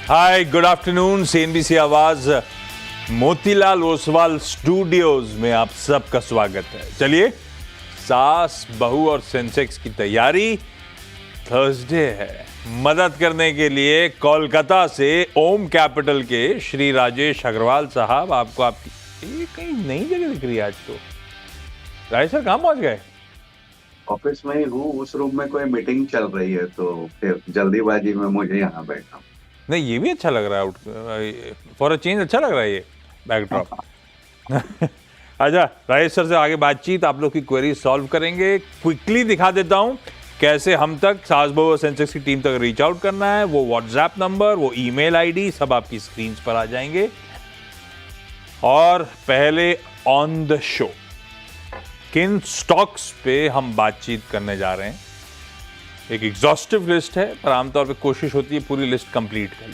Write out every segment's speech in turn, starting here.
हाय, good afternoon. CNBC आवाज Motilal Oswal studios में आप सबका स्वागत है। चलिए, सास बहू और सेंसेक्स की तैयारी। थर्सडे है। मदद करने के लिए कोलकाता से ओम कैपिटल के श्री राजेश अग्रवाल साहब आपको आपकी कहीं नई जगह दिख रही है आज तो। राजेश सर कहाँ पहुंच गए? ऑफिस में ही हूँ। उस रूम में कोई मीटिंग चल रही है तो फिर जल्दीबाजी में मुझे यहाँ बैठा। नहीं, ये भी अच्छा लग रहा है। फॉर अ चेंज अच्छा लग रहा है ये बैकड्रॉप। अच्छा, राजेश सर से आगे बातचीत, आप लोग की क्वेरी सॉल्व करेंगे। क्विकली दिखा देता हूं कैसे हम तक, सास बहू और सेंसेक्स की टीम तक रीच आउट करना है। वो व्हाट्सएप नंबर, वो ईमेल आईडी सब आपकी स्क्रीन पर आ जाएंगे। और पहले ऑन द शो किन स्टॉक्स पे हम बातचीत करने जा रहे हैं। एक एग्जॉस्टिव लिस्ट है, पर आमतौर पे कोशिश होती है पूरी लिस्ट कंप्लीट कर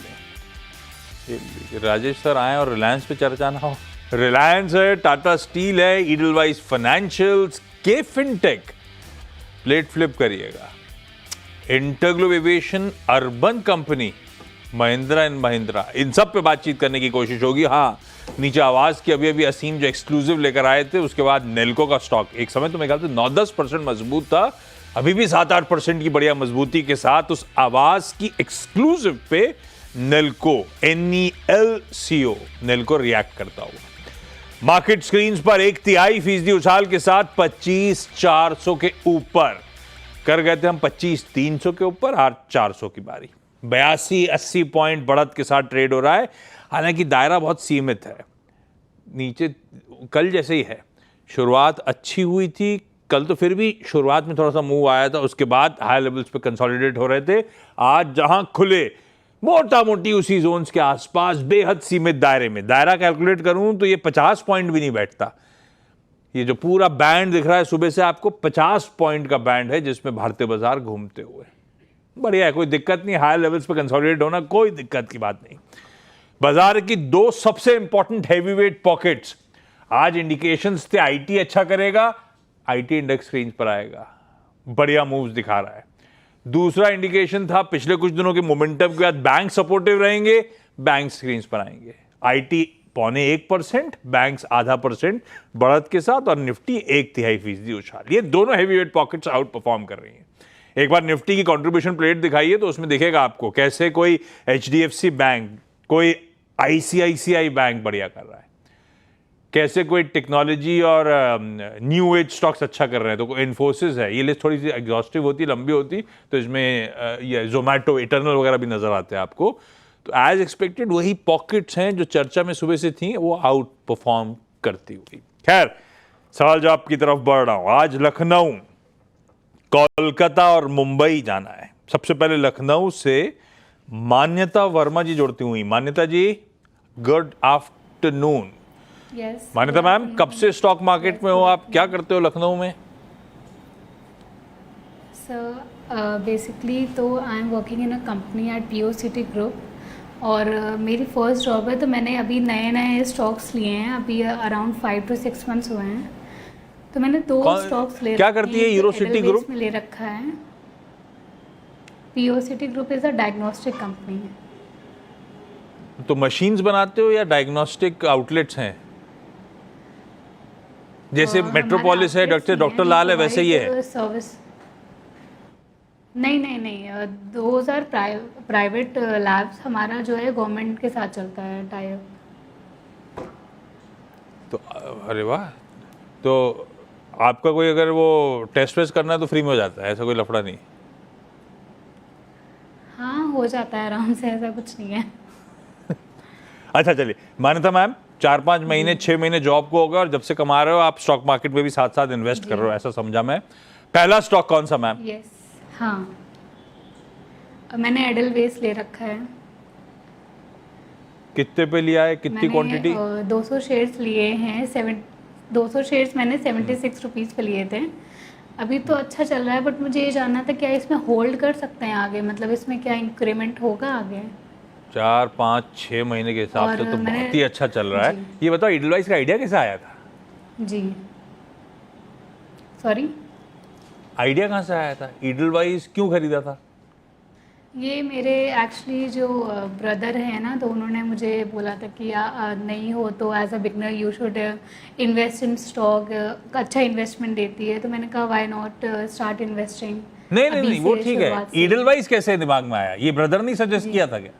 लें। राजेश सर आए और रिलायंस पे चर्चा ना हो। रिलायंस है, टाटा स्टील है, Edelweiss financials, K fintech. Plate flip करिएगा। InterGlobe aviation, urban company, Mahindra and Mahindra, इन सब पे बातचीत करने की कोशिश होगी। हाँ, नीचे आवाज की अभी अभी असीम जो एक्सक्लूसिव लेकर आए थे, उसके बाद नेल्को का स्टॉक एक समय तो मेरे ख्याल से 9-10% मजबूत था, अभी भी 7-8% की बढ़िया मजबूती के साथ उस आवाज की एक्सक्लूसिव पे नेल्को, NELCO, नेल्को रिएक्ट करता हुआ। मार्केट स्क्रीन पर 1/3% उछाल के साथ 25,400 के ऊपर कर गए थे हम। 25,300 के ऊपर, आज 400 की बारी। 82-80 पॉइंट बढ़त के साथ ट्रेड हो रहा है। हालांकि दायरा बहुत सीमित है, नीचे कल जैसे ही है। शुरुआत अच्छी हुई थी कल, तो फिर भी शुरुआत में थोड़ा सा मूव आया था, उसके बाद हाई लेवल्स पे कंसोलिडेट हो रहे थे। आज जहां खुले मोटा मोटी उसी जोन्स के आसपास बेहद सीमित दायरे में, दायरा कैलकुलेट करूं तो ये 50 पॉइंट भी नहीं बैठता। ये जो पूरा बैंड दिख रहा है सुबह से आपको, 50 पॉइंट का बैंड है जिसमें भारतीय बाजार घूमते हुए। बढ़िया है, कोई दिक्कत नहीं। हाई लेवल्स पे कंसोलिडेट होना कोई दिक्कत की बात नहीं। बाजार की दो सबसे इंपॉर्टेंट हैवीवेट पॉकेट्स, आज इंडिकेशंस थे आईटी अच्छा करेगा, आईटी इंडेक्स स्क्रीन पर आएगा, बढ़िया मूव्स दिखा रहा है। दूसरा इंडिकेशन था पिछले कुछ दिनों के मोमेंटम के बाद बैंक सपोर्टिव रहेंगे, बैंक स्क्रीन पर आएंगे। आईटी 0.25%, बैंक्स 0.5% बढ़त के साथ, और निफ्टी 1/3% उछाल। ये दोनों हैवीवेट पॉकेट्स आउट परफॉर्म कर रही हैं। एक बार निफ्टी की कंट्रीब्यूशन प्लेट दिखाइए तो उसमें दिखेगा आपको कैसे कोई HDFC बैंक, कोई ICICI बैंक बढ़िया कर रहा है, कैसे कोई टेक्नोलॉजी और न्यू एज स्टॉक्स अच्छा कर रहे हैं। तो कोई इन्फोसिस है। ये लिस्ट थोड़ी सी एग्जॉस्टिव होती, लंबी होती, तो इसमें ये जोमेटो, इटर्नल वगैरह भी नजर आते हैं आपको। तो एज एक्सपेक्टेड वही पॉकेट्स हैं जो चर्चा में सुबह से थी, वो आउट परफॉर्म करती हुई। खैर, सवाल जवाब की तरफ बढ़ रहा हूं। आज लखनऊ, कोलकाता और मुंबई जाना है। सबसे पहले लखनऊ से मान्यता वर्मा जी जुड़ती हुई। मान्यता जी, गुड आफ्टरनून। मान्यता मैम, कब से स्टॉक मार्केट में हो आप, क्या करते हो लखनऊ में? सर बेसिकली तो I am working in a company at PO city group, और मेरी फर्स्ट जॉब है। तो मैंने अभी नए नए स्टॉक्स लिए हैं, अभी अराउंड 5 to 6 months हुए हैं। तो मैंने 2 स्टॉक्स ले क्या करती है यूरो सिटी ग्रुप में ले रखा है। PO city group is a diagnostic company. तो मशीन्स बनाते हो या डायग्नोस्टिक आउटलेट्स हैं? जैसे मेट्रोपोलिस है, डॉक्टर लाल है, वैसे ही है? सर्विस नहीं, दोज आर प्राइवेट लैब्स। हमारा जो है गवर्नमेंट के साथ चलता है टाई अप। तो अरे वाह, तो आपका कोई अगर वो टेस्ट वेस्ट करना है तो फ्री में हो जाता है, ऐसा कोई लफड़ा नहीं? हाँ, हो जाता है आराम से, ऐसा कुछ नहीं है। अच्छा, चलिए मान्यता मैम, 4-5 महीने 6 महीने जॉब को होगा, और जब से कमा रहे हो आप स्टॉक मार्केट में भी साथ साथ इन्वेस्ट कर रहे हो, ऐसा समझा मैं। पहला स्टॉक कौन सा मैम? यस, हाँ, मैंने एडलवेस ले रखा है। कितने पे लिया है, कितनी क्वांटिटी? 200 शेयर्स लिए हैं। 200 शेयर्स मैंने 76 रुपीज़ पे लिए थे। अभी तो अच्छा चल रहा है, बट मुझे ये जानना था क्या इसमें होल्ड कर सकते हैं आगे, मतलब इसमें क्या इंक्रीमेंट होगा आगे? 4-5-6 महीने के हिसाब से तो बहुत ही अच्छा चल रहा है। ये बताओ, इडलवाइज का आइडिया कैसे आया था? जी, सॉरी, आइडिया कहाँ से आया था? ईडलवाइज क्यों खरीदा था? ये मेरे एक्चुअली जो ब्रदर हैं ना, तो उन्होंने मुझे बोला था कि नहीं हो तो as a beginner you should invest in stock, अच्छा इन्वेस्टमेंट देती है, तो मैंने कहा व्हाई नॉट स्टार्ट इन्वेस्टिंग नहीं नहीं अभी नहीं, वो से, ठीक है। शुरुआत से। ईडलवाइस कैसे दिमाग में आया? ये ब्रदर नहीं सजेस्ट जी। किया था क्या?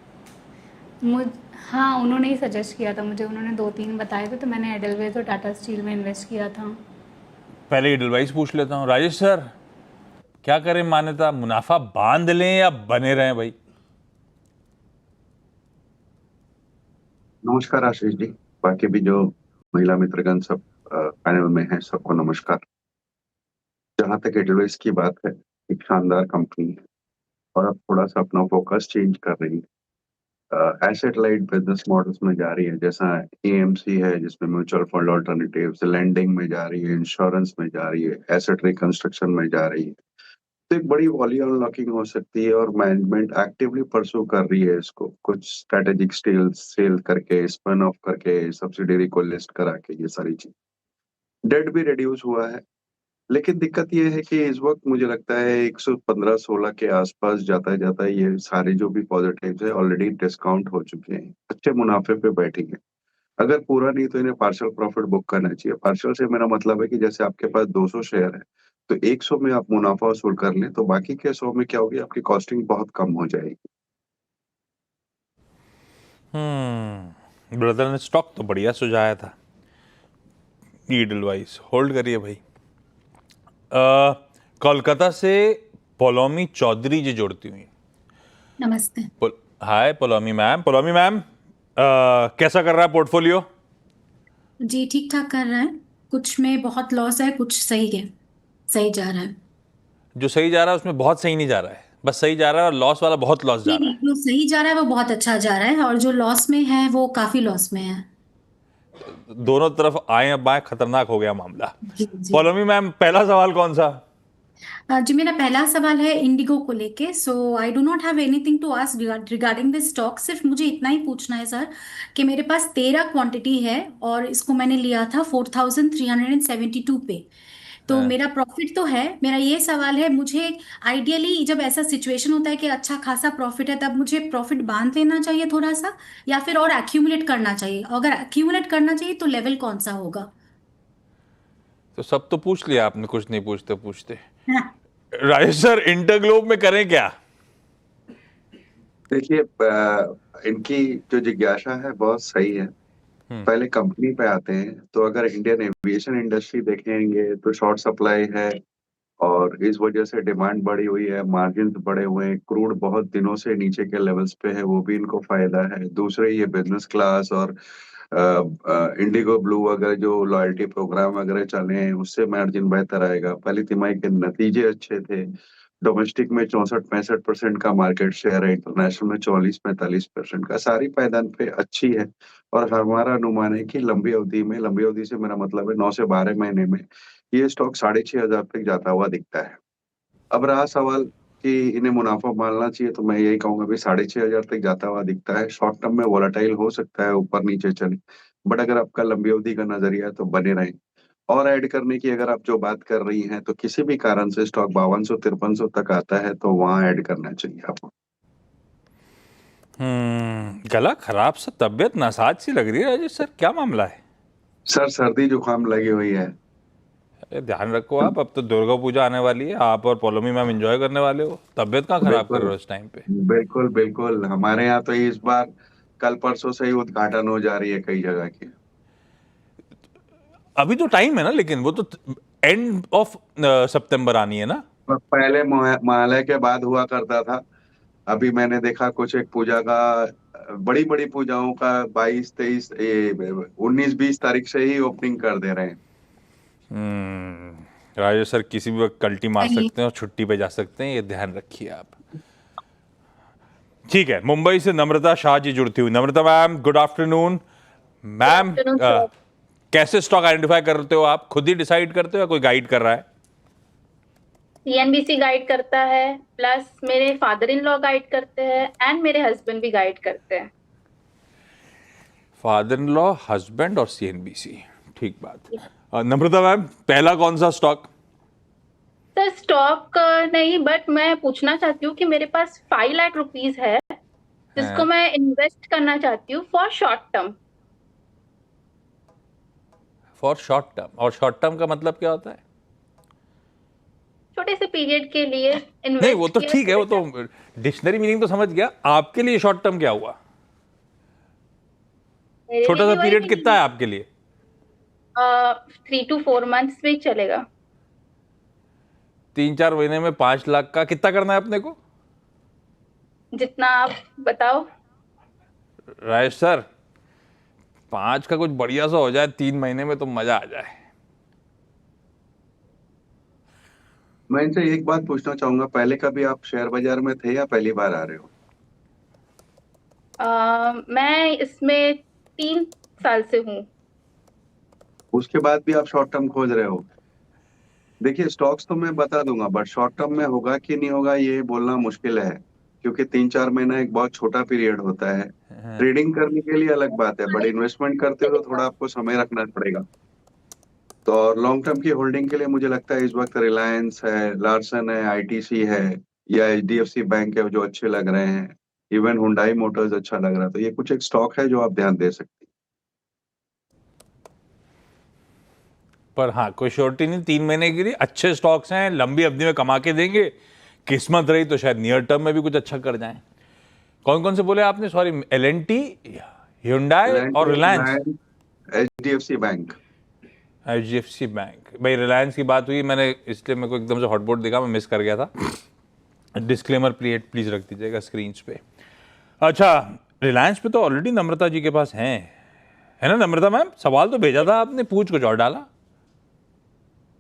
मुझ हाँ, उन्होंने ही सजेस्ट किया था मुझे, उन्होंने 2-3 बताए थे, तो मैंने एडलवेज और टाटा स्टील में इन्वेस्ट किया था। पहले ईडलवाइस पूछ लेता हूँ। राजेश सर, क्या करें मान्यता, मुनाफा बांध लें या बने रहें भाई? नमस्कार आशीष जी। बाकी भी जो महिला मित्रगण सब पैनल में हैं, सबको नमस्कार। जहाँ तक एडवाइस की बात है, एक शानदार कंपनी है और अब थोड़ा सा अपना फोकस चेंज कर रही है। एसेट लाइट बिजनेस मॉडल्स में जा रही है, जैसा एएमसी है जिसमें म्यूचुअल फंड ऑल्टरनेटिव्स, लेंडिंग में जा रही है, इंश्योरेंस में जा रही है, एसेट रिकंस्ट्रक्शन में जा रही है। तो एक बड़ी वॉल्यूम अनलॉकिंग हो सकती है और मैनेजमेंट एक्टिवली परसू कर रही है इसको, कुछ स्ट्रेटेजिक सेल करके, स्पिन ऑफ करके, सब्सिडियरी को लिस्ट करा के, ये सारी चीज। डेट भी रिड्यूस हुआ है, लेकिन दिक्कत ये है कि इस वक्त मुझे लगता है 115-16 के आसपास जाता जाता ये सारे जो भी पॉजिटिव्स है ऑलरेडी डिस्काउंट हो चुके हैं, अच्छे मुनाफे पे बैठेंगे। अगर पूरा नहीं तो इन्हें पार्शियल प्रॉफिट बुक करना चाहिए। पार्शियल से मेरा मतलब है कि जैसे आपके पास 200 शेयर है, तो 100 में आप मुनाफा वसूल कर लें, तो बाकी के 100 में क्या होगी, आपकी कॉस्टिंग बहुत कम हो जाएगी। ब्रदर ने स्टॉक तो बढ़िया सुझाया था। ईडलवाइस होल्ड करिए भाई। कोलकाता से पोलोमी चौधरी जी जुड़ती हुई। नमस्ते। हाय पोलोमी मैम। पोलोमी मैम, कैसा कर रहा है पोर्टफोलियो? जी ठीक ठाक कर रहा है, कुछ में बहुत लॉस है, कुछ सही है, सही जा रहा है। जो सही जा रहा है उसमें बहुत सही नहीं जा रहा है, बस सही जा रहा है, और लॉस वाला बहुत लॉस जा नहीं रहा नहीं, है। जो सही जा रहा है वो बहुत अच्छा जा रहा है, और जो लॉस में है वो काफी लॉस में है। दोनों तरफ आए बाएं, खतरनाक हो गया मामला। जी जी। पोलोमी मैम, पहला सवाल कौन सा? जी मेरा पहला सवाल है इंडिगो को लेके। So I do not have anything to ask regarding this stock. सिर्फ मुझे इतना ही पूछना है सर कि मेरे पास 13 क्वांटिटी है और इसको मैंने लिया था 4372 पे। तो हाँ। मेरा प्रॉफिट तो है। मेरा ये सवाल है, मुझे आइडियली जब ऐसा सिचुएशन होता है कि अच्छा खासा प्रॉफिट है, तब मुझे प्रॉफिट बांध लेना चाहिए थोड़ा सा, या फिर और एक्यूमुलेट करना चाहिए? अगर एक्यूमुलेट करना चाहिए तो लेवल कौन सा होगा? तो सब तो पूछ लिया आपने, कुछ नहीं पूछते पूछते। हाँ। राजेश सर, इंटरग्लोब में करें क्या? देखिए, इनकी जो जिज्ञासा है बहुत सही है। पहले कंपनी पे आते हैं, तो अगर इंडियन एविएशन इंडस्ट्री देखेंगे तो शॉर्ट सप्लाई है और इस वजह से डिमांड बढ़ी हुई है, मार्जिन बढ़े हुए हैं, क्रूड बहुत दिनों से नीचे के लेवल्स पे है, वो भी इनको फायदा है। दूसरे ये बिजनेस क्लास और इंडिगो ब्लू वगैरह जो लॉयल्टी प्रोग्राम वगैरह चले हैं, उससे मार्जिन बेहतर आएगा। पहली तिमाही के नतीजे अच्छे थे। डोमेस्टिक में 64-65% का मार्केट शेयर है, इंटरनेशनल में 44-45% का। सारी पायदान पे अच्छी है और हमारा अनुमान है कि लंबी अवधि में, लंबी अवधि से मेरा मतलब है 9 से 12 महीने में, ये स्टॉक 6,500 तक जाता हुआ दिखता है। अब रहा सवाल कि इन्हें मुनाफा मानना चाहिए, तो मैं यही कहूंगा भी 6,500 तक जाता हुआ दिखता है। शॉर्ट टर्म में वोलाटाइल हो सकता है, ऊपर नीचे चले, बट अगर आपका लंबी अवधि का नजरिया है तो बने रहें। और ऐड करने की अगर आप जो बात कर रही हैं, तो किसी भी कारण से स्टॉक 5200-5300 तक आता है तो वहां ऐड करना चाहिए आपको। गला खराब सा, तबीयत नासाज सी लग रही है राजेश सर, क्या मामला है? सर, सर्दी जुकाम लगी हुई है। अरे ध्यान रखो आप, अब तो दुर्गा पूजा आने वाली है, आप और पोलोमी मैम एंजॉय करने वाले हो, तबीयत कहाँ खराब कर रहे बिल्कुल हो इस टाइम पे? बिल्कुल बिल्कुल, हमारे यहाँ तो इस बार कल परसों से ही उद्घाटन हो जा रही है कई जगह की। अभी तो टाइम है ना, लेकिन वो तो एंड ऑफ सितंबर आनी है ना। पर पहले महालय के बाद हुआ करता था। अभी मैंने देखा कुछ एक पूजा का, बड़ी बड़ी पूजाओं का 22-23, 19-20 तारीख से ही ओपनिंग कर दे रहे हैं। राजेश सर किसी भी वक्त कल्टी मार चलिए। सकते हैं और छुट्टी पे जा सकते हैं, ये ध्यान रखिए आप। ठीक है, मुंबई से नम्रता शाह जी जुड़ती हुई। Namrata ma'am, good afternoon. Ma'am, afternoon sir. कैसे स्टॉक आइडेंटिफाई करते हो आप? खुद ही डिसाइड करते हो या कोई गाइड कर रहा है? सीएनबीसी गाइड करता है, प्लस मेरे फादर इन लॉ गाइड करते हैं एंड मेरे हस्बैंड भी गाइड करते हैं। फादर इन लॉ, हस्बैंड और सीएनबीसी, ठीक बात। नम्रता मैम, पहला कौन सा स्टॉक? सर स्टॉक नहीं, बट मैं पूछना चाहती हूँ कि मेरे पास 5 लाख रुपीज है जिसको हाँ, मैं इन्वेस्ट करना चाहती हूँ for short term. For short term. और शॉर्ट टर्म का मतलब क्या होता है? छोटे से पीरियड के लिए नहीं, वो इन्वेस्ट तो किया ठीक है, तो वो तो डिक्शनरी मीनिंग तो समझ गया। आपके लिए शॉर्ट टर्म क्या हुआ? मेरे लिए छोटा सा भी वही पीरियड कितना मीनिंग। है आपके लिए? 3 to 4 months में चलेगा। 3-4 महीने में 5 लाख का कितना करना है अपने को? जितना आप बताओ। राजेश सर, 5 का कुछ बढ़िया सा हो जाए 3 महीने में तो मजा आ जाए। मैं इनसे एक बात पूछना चाहूंगा, पहले कभी आप शेयर बाजार में थे या पहली बार आ रहे हो? मैं इसमें 3 साल से हूँ। उसके बाद भी आप शॉर्ट टर्म खोज रहे हो? देखिए, स्टॉक्स तो मैं बता दूंगा, बट शॉर्ट टर्म में होगा कि नहीं होगा ये बोलना मुश्किल है, क्योंकि 3-4 महीना एक बहुत छोटा पीरियड होता है। ट्रेडिंग करने के लिए अलग बात है, बट इन्वेस्टमेंट करते हो तो थोड़ा आपको समय रखना पड़ेगा। तो और लॉन्ग टर्म की होल्डिंग के लिए मुझे लगता है इस वक्त रिलायंस है, लार्सन है, आईटीसी है, या एचडीएफसी बैंक है जो अच्छे लग रहे हैं। इवन हुंडई मोटर्स अच्छा लग रहा है, तो ये कुछ एक स्टॉक है जो आप ध्यान दे सकते हैं। पर हाँ, कोई श्योरिटी नहीं 3 महीने के लिए। अच्छे स्टॉक्स हैं, लंबी अवधि में कमा के देंगे। किस्मत रही तो शायद नियर टर्म में भी कुछ अच्छा कर जाएं। कौन कौन से बोले आपने? सॉरी, एल&टी, Hyundai और Reliance. Reliance, HDFC bank. HDFC bank. भाई रिलायंस की बात हुई, मैंने इसलिए मेरे को एकदम से हॉटबोर्ड दिखा, मैं मिस कर गया था। डिस्क्लेमर प्लीज रख दीजिएगा स्क्रीन पे। अच्छा, रिलायंस पे तो ऑलरेडी नम्रता जी के पास हैं, है ना नम्रता मैम? सवाल तो भेजा था आपने, पूछ कुछ और डाला।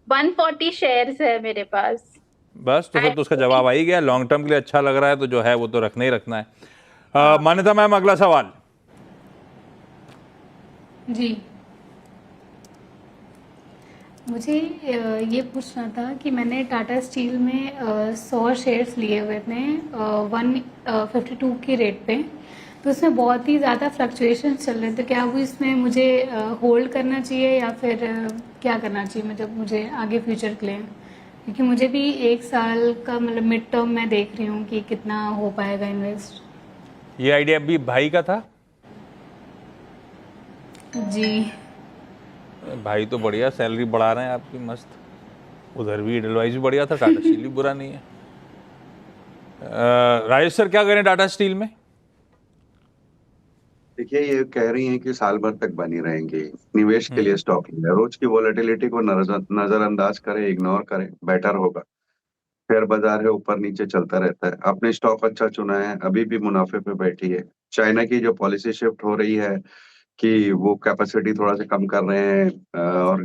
140 शेयर्स है मेरे पास। बस तो फिर तो उसका जवाब आ ही गया। लॉन्ग टर्म के लिए अच्छा लग रहा है तो जो है वो तो रखना ही रखना है। मान्यता मैम, अगला सवाल। जी, मुझे ये पूछना था कि मैंने टाटा स्टील में 100 शेयर्स लिए हुए थे 152 की रेट पे। तो उसमें बहुत ही ज़्यादा फ्लक्चुएशन चल रहे थे। क्या वो इसमें मुझे होल्ड करना चाहिए या फिर क्या करना चाहिए, मतलब मुझे आगे फ्यूचर के लिए? क्योंकि मुझे भी 1 साल का मतलब मिड टर्म मैं देख रही हूँ कि कितना हो पाएगा इन्वेस्ट। ये आइडिया अभी भाई का था? जी। भाई तो बढ़िया सैलरी बढ़ा रहे हैं आपकी, मस्त। उधर भी एडवाइस भी बढ़िया था, टाटा स्टील भी बुरा नहीं है। राजेश सर, क्या करें टाटा स्टील में? देखिए, ये कह रही हैं कि साल भर तक बनी रहेंगी। निवेश के लिए स्टॉक है, रोज की वॉलेटिलिटी को नजरअंदाज करें, इग्नोर करें, बेटर होगा। शेयर बाजार है, ऊपर नीचे चलता रहता है। आपने स्टॉक अच्छा चुना है, अभी भी मुनाफे पे बैठी है। चाइना की जो पॉलिसी शिफ्ट हो रही है कि वो कैपेसिटी थोड़ा सा कम कर रहे हैं, और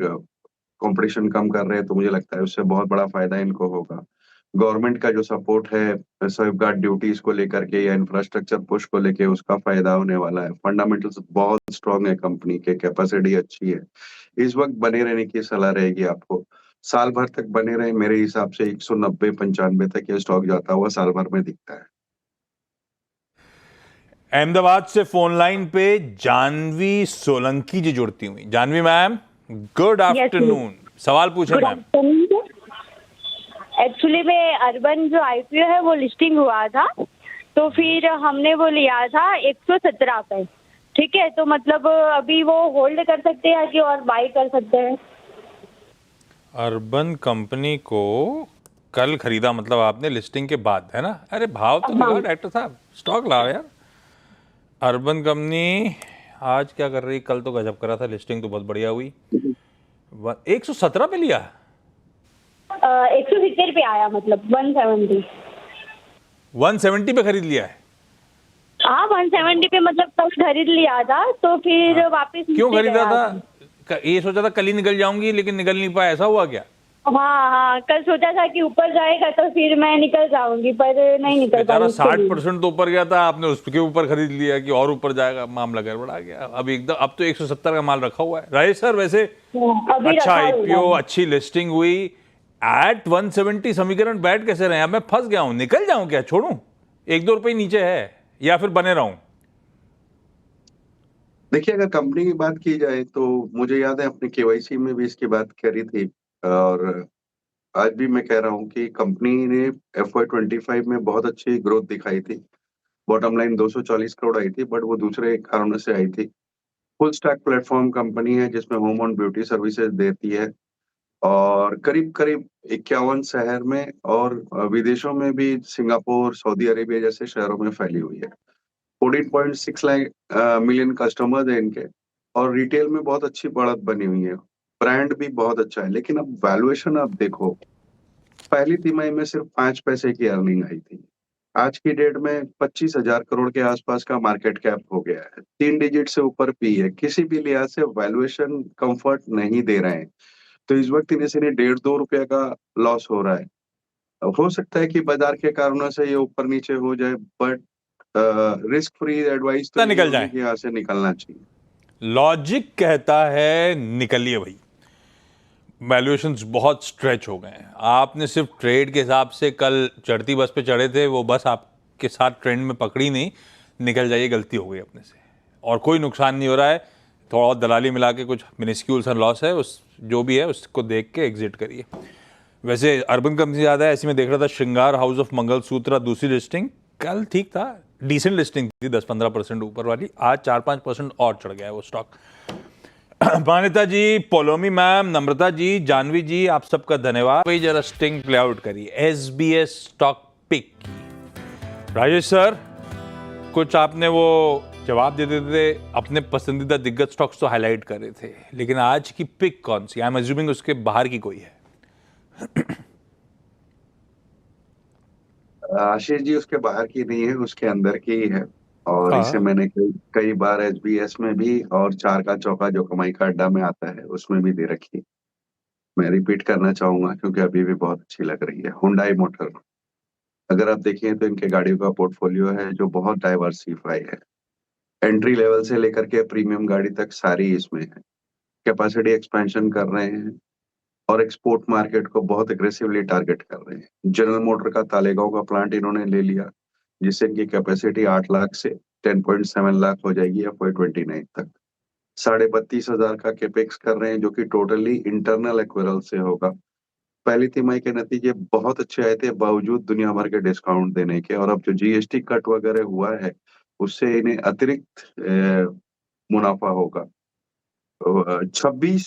कंपटीशन कम कर रहे हैं, तो मुझे लगता है उससे बहुत बड़ा फायदा इनको होगा। गवर्नमेंट का जो सपोर्ट है सेफगार्ड ड्यूटीज को लेकर के या इंफ्रास्ट्रक्चर पुश को लेके, उसका फायदा होने वाला है। फंडामेंटल्स बहुत स्ट्रांग है कंपनी के, कैपेसिटी अच्छी है। इस वक्त बने रहने की सलाह रहेगी आपको। साल भर तक बने रहे, मेरे हिसाब से 190-95 तक ये स्टॉक जाता हुआ साल भर में दिखता है। अहमदाबाद से फोन लाइन पे जानवी सोलंकी जी जुड़ती हुई। Janvi ma'am, good afternoon. सवाल पूछे गुड मैम। आफ्टरनून। एक्चुअली में अर्बन जो आईपीओ है वो लिस्टिंग हुआ था, तो फिर हमने वो लिया था 117 पे। ठीक है, तो मतलब अभी वो होल्ड कर सकते हैं कि और बाई कर सकते हैं? अर्बन कंपनी को कल खरीदा, मतलब आपने लिस्टिंग के बाद, है ना? अरे भाव तो लगाओ डायरेक्टर साहब, स्टॉक लाओ यार। अर्बन कंपनी आज क्या कर रही? कल तो गजब करा था, लिस्टिंग तो बहुत बढ़िया हुई। 117 पे लिया? 170 पे आया, मतलब 170। 170 पे खरीद लिया है? हाँ, 170 पे मतलब कल खरीद लिया था, तो फिर वापस क्यों नीचे खरीदा गया था? ये सोचा था कल ही निकल जाऊंगी, लेकिन निकल नहीं पाया, ऐसा हुआ क्या? हाँ हाँ, कल सोचा था कि ऊपर जाएगा तो फिर मैं निकल जाऊंगी, पर नहीं निकल बेचारा पाई। 60% तो ऊपर गया था, आपने उसके ऊपर खरीद लिया कि और ऊपर जाएगा, मामला गड़बड़ा गया। अब एकदम, अब तो 170 का माल रखा हुआ है। राजेश सर, वैसे अभी अच्छा रखा हुआ आईपीओ, है। अच्छी लिस्टिंग हुई, एट 170 समीकरण बैठ कैसे रहे? अब मैं फंस गया हूं, निकल जाऊं क्या, छोड़ूं? 1-2 रुपए नीचे है, या फिर बने रहूं? देखिए, अगर कंपनी की बात की जाए तो मुझे याद है अपने केवाईसी में भी इसकी बात करी थी। और आज भी मैं कह रहा हूँ कि कंपनी ने FY25 में बहुत अच्छी ग्रोथ दिखाई थी। बॉटम लाइन 240 करोड़ आई थी, बट वो दूसरे कारणों से आई थी। फुल स्टैक प्लेटफॉर्म कंपनी है जिसमें होम और ब्यूटी सर्विसेज देती है और करीब-करीब 51 शहर में और विदेशों में भी सिंगापुर, सऊदी अरेबिया जैसे शहरों में फैली हुई है। 14.6 लाख मिलियन कस्टमर्स हैं इनके और रिटेल में बहुत अच्छी बढ़त बनी हुई है। ब्रांड भी बहुत अच्छा है, लेकिन अब वैल्यूएशन आप देखो, पहली तिमाही में सिर्फ 5 पैसे की अर्निंग आई थी। आज की डेट में 25,000 करोड़ के आसपास का मार्केट कैप हो गया है। 3 डिजिट से ऊपर पी है। किसी भी लिहाज से वैल्यूएशन कंफर्ट नहीं दे रहे हैं। तो इस वक्त इन्हें सिर्फ ₹1.5-2 का लॉस हो रहा है। हो सकता है कि बाजार के कारणों से ये ऊपर नीचे हो जाए, बट रिस्क फ्री एडवाइस तो ये निकल होगी जाए। कि यहाँ से निकलना चाहिए। लॉजिक कहता है निकलिए भाई, वैल्यूएशंस बहुत स्ट्रेच हो गए हैं। आपने सिर्फ ट्रेड के हिसाब से कल चढ़ती बस पे चढ़े थे, वो बस आपके साथ ट्रेंड में पकड़ी नहीं, निकल जाइए, गलती हो गई अपने से और कोई नुकसान नहीं हो रहा है। थोड़ा और दलाली मिला के कुछ मिनिस्क्यूल सा लॉस है, उस जो भी है उसको देख के एग्जिट करिए। वैसे अर्बन कंपनी ज़्यादा है, ऐसी में देख रहा था श्रृंगार हाउस ऑफ मंगलसूत्रा दूसरी लिस्टिंग कल ठीक था, डिसेंट लिस्टिंग थी 10-15% ऊपर वाली, आज 4-5% और चढ़ गया है वो स्टॉक। मान्यता जी, पोलोमी मैम, नम्रता जी, जानवी जी, आप सबका धन्यवाद। वही जरा स्टिंग प्ले आउट करिए एसबीएस स्टॉक पिक की। राजेश सर, कुछ आपने वो जवाब देते थे, अपने पसंदीदा दिग्गज स्टॉक्स तो हाईलाइट कर रहे थे, लेकिन आज की पिक कौन सी? आई एम अज्यूमिंग उसके बाहर की कोई है। आशीष जी, उसके बाहर की नहीं है, उसके अंदर की ही है और हाँ। इसे मैंने कई बार एसबीएस में भी और चार का चौका जो कमाई का अड्डा में आता है उसमें भी दे रखी। मैं रिपीट करना चाहूंगा क्योंकि अभी भी बहुत अच्छी लग रही है। हुंडई मोटर, अगर आप देखें तो इनके गाड़ियों का पोर्टफोलियो है जो बहुत डाइवर्सिफाई है। एंट्री लेवल से लेकर के प्रीमियम गाड़ी तक सारी इसमें है। कैपेसिटी एक्सपेंशन कर रहे हैं और एक्सपोर्ट मार्केट को बहुत एग्रेसिवली टारगेट कर रहे हैं। जनरल मोटर का तालेगांव का प्लांट इन्होंने ले लिया, जिससे इनकी कैपेसिटी 8 लाख से 10.7 लाख हो जाएगी FY29 तक। 32,500 का कैपेक्स कर रहे हैं जो कि टोटली इंटरनल एक्विरल से होगा। पहली तिमाही के नतीजे बहुत अच्छे आए थे बावजूद दुनिया भर के डिस्काउंट देने के, और अब जो जीएसटी कट वगैरह हुआ है उससे इन्हें अतिरिक्त मुनाफा होगा। 26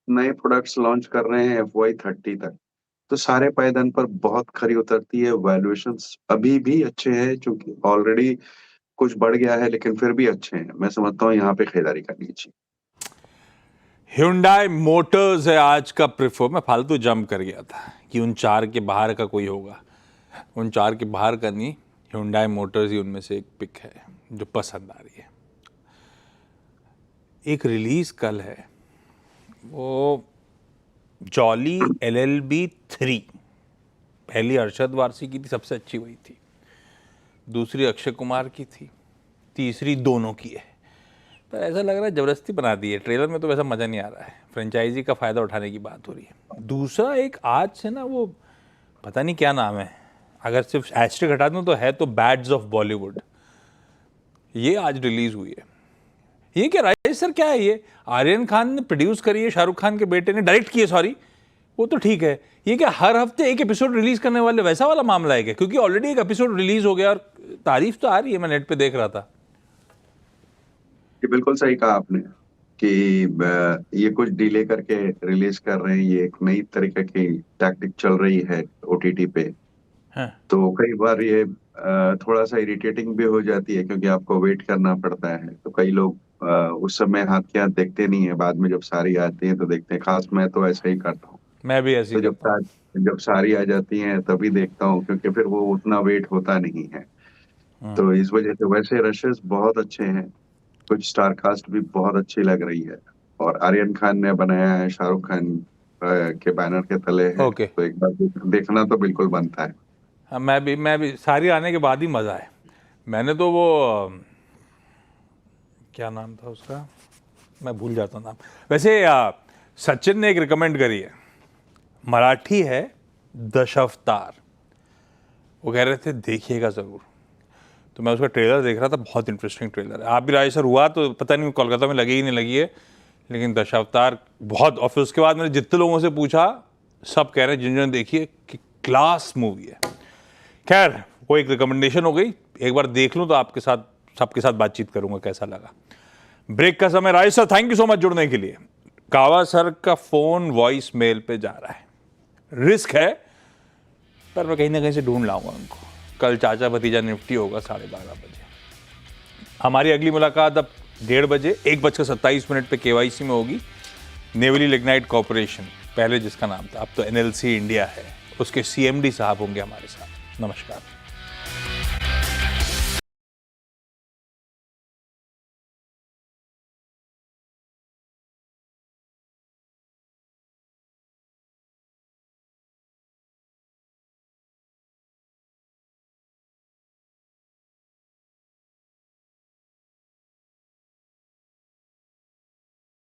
नए प्रोडक्ट्स लॉन्च कर रहे हैं FY30 तक। तो सारे पायदान पर बहुत खरी उतरती है। वैल्यूएशंस अभी भी अच्छे हैं, चूंकि ऑलरेडी कुछ बढ़ गया है, लेकिन फिर भी अच्छे हैं। मैं समझता हूँ यहाँ पे खरीदारी करनी चाहिए। Hyundai मोटर्स है आज का प्रेफर। मैं फालतू जंप कर गया था कि उन चार के बाहर का कोई होगा, उन चार के बाहर का नहीं, Hyundai मोटर्स ही उनमें से एक पिक है जो पसंद आ रही है। एक रिलीज कल है, वो जॉली LLB 3। पहली अरशद वारसी की थी, सबसे अच्छी वही थी, दूसरी अक्षय कुमार की थी, तीसरी दोनों की है। पर ऐसा लग रहा है जबरदस्ती बना दी है। ट्रेलर में तो वैसा मज़ा नहीं आ रहा है, फ्रेंचाइजी का फ़ायदा उठाने की बात हो रही है। दूसरा एक आज से ना, वो पता नहीं क्या नाम है, अगर सिर्फ एस्ट्रिक हटा दूँ तो है तो बैड्स ऑफ बॉलीवुड, ये आज रिलीज़ हुई है। ये क्या राजेश सर, क्या है ये? आर्यन खान ने प्रोड्यूस करी है, शाहरुख खान के बेटे ने डायरेक्ट की है, सॉरी, वो तो ठीक है। ये क्या हर हफ्ते एक एपिसोड रिलीज करने वाले वैसा वाला मामला है क्या? क्योंकि ऑलरेडी एक एपिसोड रिलीज हो गया और तारीफ तो आ रही है, मैं नेट पे देख रहा था। ये बिल्कुल सही कहा आपने कि ये कुछ डिले करके रिलीज कर रहे हैं। ये एक नई तरीके की टैक्टिक चल रही है OTT पे। हाँ। तो कई बार ये थोड़ा सा इरिटेटिंग भी हो जाती है क्योंकि आपको वेट करना पड़ता है। तो कई लोग उस समय हाथ के हाथ देखते नहीं है, बाद में जब सारी आती है तो देखते हैं। खास मैं तो ऐसा ही करता हूँ। मैं भी ऐसे तो ही करता हूँ। जब सारी आ जाती हैं तभी देखता हूँ, क्योंकि फिर वो उतना वेट होता नहीं है। तो इस वजह से वैसे रशेस बहुत अच्छे हैं, कुछ स्टार कास्ट भी बहुत अच्छी लग रही है, और आर्यन खान ने बनाया है, शाहरुख खान के बैनर के तले है। ओके। तो एक बार देखना तो बिल्कुल बनता है। हाँ, मैं भी सारी आने के बाद ही मज़ा है। मैंने तो वो क्या नाम था उसका, मैं भूल जाता हूँ नाम। वैसे सचिन ने एक रिकमेंड करी है, मराठी है दशावतार, वो कह रहे थे देखिएगा ज़रूर। तो मैं उसका ट्रेलर देख रहा था, बहुत इंटरेस्टिंग ट्रेलर है। आप भी राजेश सर हुआ तो पता नहीं कोलकाता में लगी ही नहीं लगी है, लेकिन दशावतार बहुत। और फिर उसके बाद मैंने जितने लोगों से पूछा सब कह रहे हैं जिन्होंने देखी है कि क्लास मूवी है। खैर वो एक रिकमेंडेशन हो गई, एक बार देख लूं तो आपके साथ सबके साथ बातचीत करूंगा कैसा लगा। ब्रेक का समय। Rajesh sir thank you so much जुड़ने के लिए। कावा सर का फोन वॉइस मेल पे जा रहा है, रिस्क है पर मैं कहीं ना कहीं से ढूंढ लाऊंगा उनको। कल चाचा भतीजा निफ्टी होगा 12:30 बजे। हमारी अगली मुलाकात अब 1:30 बजे 1:27 पे KYC में होगी। नेवली लिग्नाइट कॉर्पोरेशन, पहले जिसका नाम था अब तो NLC इंडिया है, उसके CMD साहब होंगे हमारे साथ। नमस्कार।